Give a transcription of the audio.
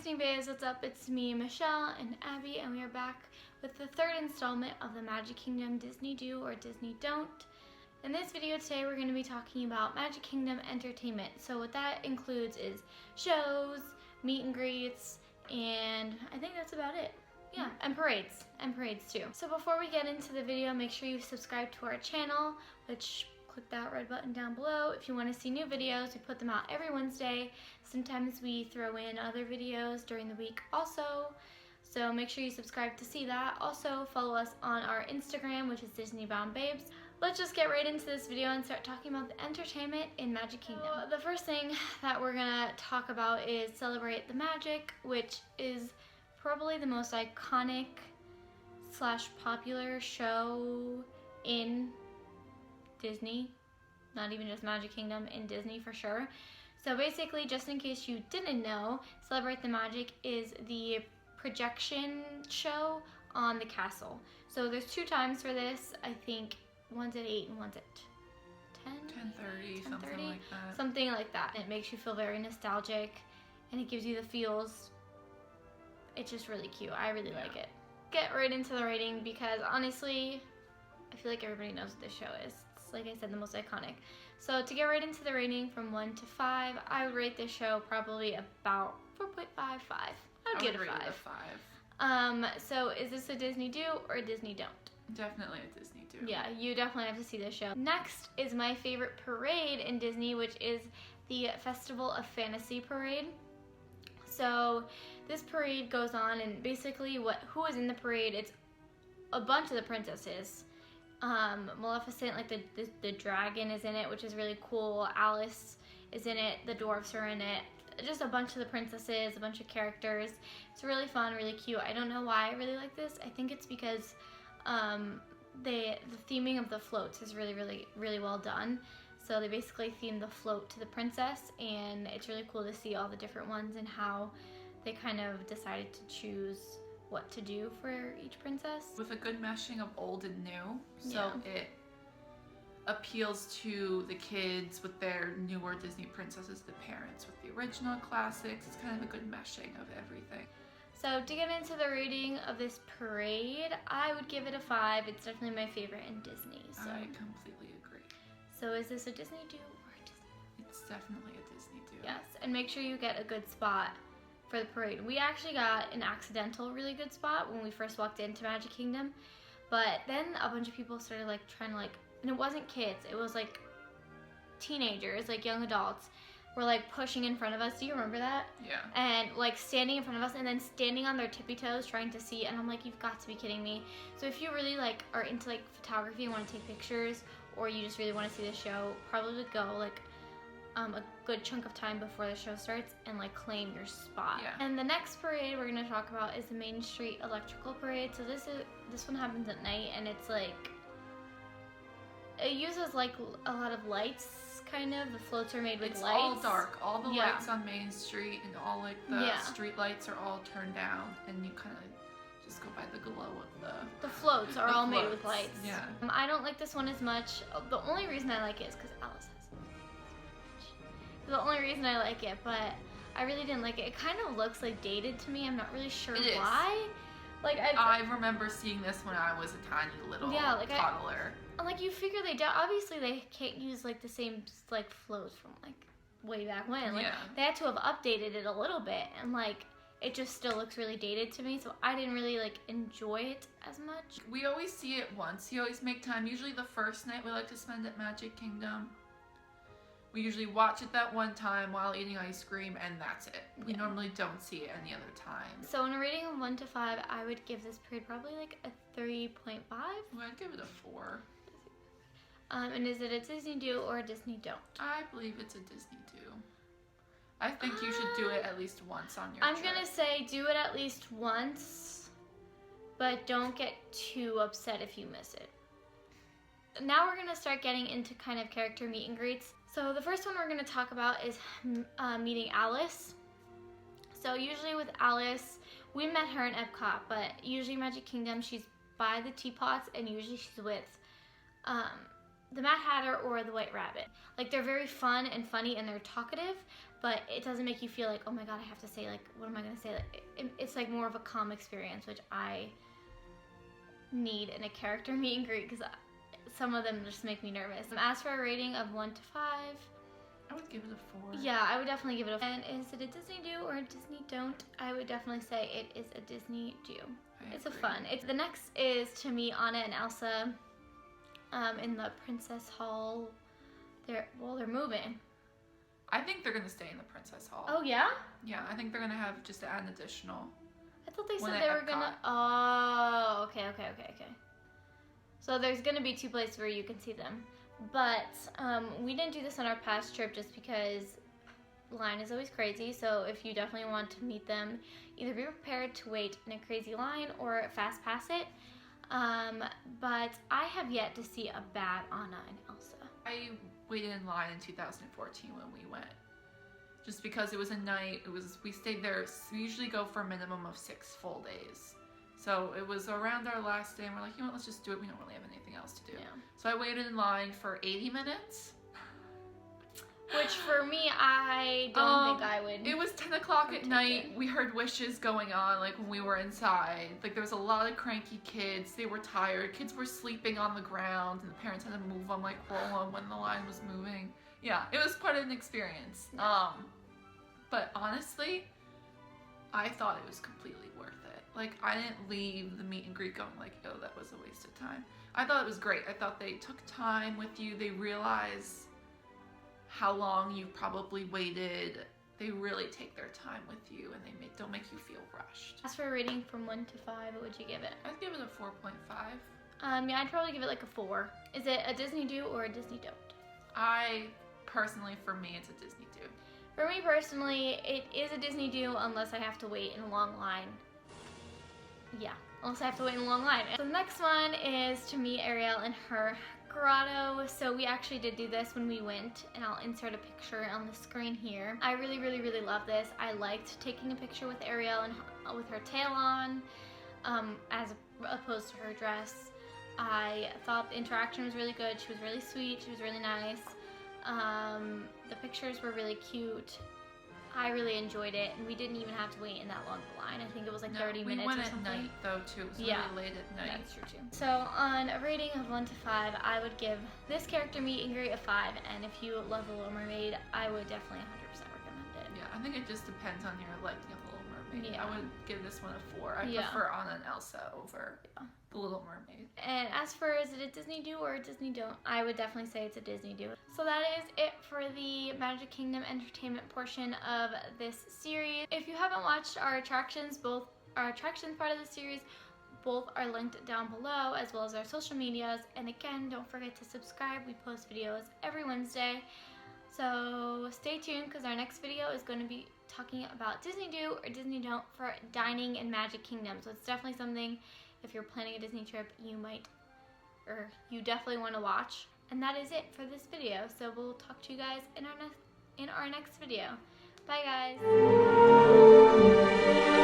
Disney Bays, what's up? It's me, Michelle, and Abby, and we are back with the third installment of the Magic Kingdom Disney Do or Disney Don't. In this video today, we're going to be talking about Magic Kingdom entertainment. So what that includes is shows, meet and greets, and I think that's about it. Yeah, and parades too. So before we get into the video, make sure you subscribe to our channel, which click that red button down below. If you want to see new videos, we put them out every Wednesday. Sometimes we throw in other videos during the week also. So make sure you subscribe to see that. Also follow us on our Instagram, which is Disney Bound Babes. Let's just get right into this video and start talking about the entertainment in Magic Kingdom. So the first thing that we're gonna talk about is Celebrate the Magic, which is probably the most iconic / popular show in Disney, not even just Magic Kingdom, in Disney for sure. So basically, just in case you didn't know, Celebrate the Magic is the projection show on the castle. So there's 2 times for this. I think one's at 8 and one's at 10:30, something like that. Something like that. It makes you feel very nostalgic and it gives you the feels. It's just really cute. I really like it. Get right into the rating because honestly, I feel like everybody knows what this show is. It's, like I said, the most iconic. So to get right into the rating from 1 to 5, I would rate this show probably about 4.55. I would give it a 5. So is this a Disney Do or a Disney Don't? Definitely a Disney Do. Yeah, you definitely have to see this show. Next is my favorite parade in Disney, which is the Festival of Fantasy Parade. So this parade goes on, and basically who is in the parade, it's a bunch of the princesses. Maleficent, like the dragon is in it, which is really cool. Alice is in it, the dwarfs are in it. Just a bunch of the princesses, a bunch of characters. It's really fun, really cute. I don't know why I really like this. I think it's because the theming of the floats is really well done. So they basically theme the float to the princess, and it's really cool to see all the different ones and how they kind of decided to choose what to do for each princess. With a good meshing of old and new, so it appeals to the kids with their newer Disney princesses, the parents with the original classics. It's kind of a good meshing of everything. So to get into the rating of this parade, I would give it a 5. It's definitely my favorite in Disney. So. I completely agree. So is this a Disney Do or a Disney? It's definitely a Disney Do. Yes, and make sure you get a good spot for the parade. We actually got an accidental really good spot when we first walked into Magic Kingdom, but then a bunch of people started trying to and it wasn't kids, it was teenagers, young adults were pushing in front of us. Do you remember that? Yeah. And standing in front of us and then standing on their tippy toes trying to see, and I'm like, you've got to be kidding me. So if you really are into photography and want to take pictures, or you just really want to see the show, probably go a good chunk of time before the show starts and claim your spot. Yeah. And the next parade we're gonna talk about is the Main Street Electrical Parade. So this one happens at night, and it's it uses a lot of lights. Kind of, the floats are made with it's lights. All dark. All the lights on Main Street and all the street lights are all turned down, and you kind of just go by the glow of the floats are all made with lights. Yeah. I don't like this one as much. The only reason I like it is because Alice has it. The only reason I like it, but I really didn't like it. It kind of looks dated to me. I'm not really sure why. I remember seeing this when I was a tiny little toddler. You figure they don't. Obviously, they can't use the same floats from way back when. They had to have updated it a little bit, and it just still looks really dated to me. So I didn't really enjoy it as much. We always see it once. You always make time. Usually the first night we like to spend at Magic Kingdom. We usually watch it that one time while eating ice cream, and that's it. We normally don't see it any other time. So in a rating of 1 to 5, I would give this parade probably a 3.5. Well, I'd give it a 4. And is it a Disney Do or a Disney Don't? I believe it's a Disney Do. I think you should do it at least once on your trip. I'm gonna say do it at least once, but don't get too upset if you miss it. Now we're gonna start getting into kind of character meet and greets. So the first one we're gonna talk about is meeting Alice. So usually with Alice, we met her in Epcot, but usually Magic Kingdom, she's by the teapots, and usually she's with the Mad Hatter or the White Rabbit. They're very fun and funny, and they're talkative, but it doesn't make you feel like, oh my god, I have to say, like, what am I going to say? Like, it's like more of a calm experience, which I need in a character meet and greet, because some of them just make me nervous. As for a rating of 1 to 5, I would give it a 4. yeah, I would definitely give it a 4. And is it a Disney do or a Disney don't? I would definitely say it is a Disney do. It's a fun. The next is, to me, Anna and Elsa in the Princess Hall. They're moving. I think they're gonna stay in the Princess Hall. Oh yeah? Yeah, I think they're gonna have just add an additional. I thought they One said at they were Epcot. gonna. Oh, okay. So there's gonna be 2 places where you can see them, but we didn't do this on our past trip just because line is always crazy. So if you definitely want to meet them, either be prepared to wait in a crazy line or fast pass it. But I have yet to see a bad Anna and Elsa. I waited in line in 2014 when we went, just because it was a night. We stayed there. We usually go for a minimum of 6 full days. So it was around our last day, and we're like, you know what, let's just do it. We don't really have anything else to do. Yeah. So I waited in line for 80 minutes. Which for me, I don't think I would. It was 10 o'clock at take night. it. We heard wishes going on, like, when we were inside. Like, there was a lot of cranky kids. They were tired. Kids were sleeping on the ground, and the parents had to move them, like, roll them when the line was moving. Yeah, it was quite an experience. But honestly, I thought it was completely worth it. Like, I didn't leave the meet and greet going like, oh, that was a waste of time. I thought it was great. I thought they took time with you. They realized how long you've probably waited. They really take their time with you, and they don't make you feel rushed. As for a rating from 1 to 5, what would you give it? I'd give it a 4.5. Yeah, I'd probably give it like a 4. Is it a Disney do or a Disney don't? For me, it's a Disney do. For me personally, it is a Disney do unless I have to wait in a long line. Yeah, unless I have to wait in a long line. So the next one is to meet Ariel in her grotto. So we actually did do this when we went, and I'll insert a picture on the screen here. I really love this. I liked taking a picture with Ariel and with her tail on, as opposed to her dress. I thought the interaction was really good. She was really sweet. She was really nice. The pictures were really cute. I really enjoyed it, and we didn't even have to wait in that long of a line. I think it was like 30 minutes or something. We went at night though too. It was really late at night. That's true too. So on a rating of 1 to 5, I would give this character meet and greet a 5, and if you love The Little Mermaid, I would definitely 100% recommend it. Yeah, I think it just depends on your liking of The Little Mermaid. Yeah. I would give this one a 4. I prefer Anna and Elsa over The Little Mermaid. And as for is it a Disney do or a Disney don't, I would definitely say it's a Disney do. So that is it for the Magic Kingdom entertainment portion of this series. If you haven't watched our attractions, both our attractions part of the series, both are linked down below, as well as our social medias. And again, don't forget to subscribe. We post videos every Wednesday. So stay tuned, because our next video is going to be talking about Disney do or Disney don't for dining in Magic Kingdom. So it's definitely something, if you're planning a Disney trip, you definitely want to watch. And that is it for this video. So we'll talk to you guys in our next video. Bye guys.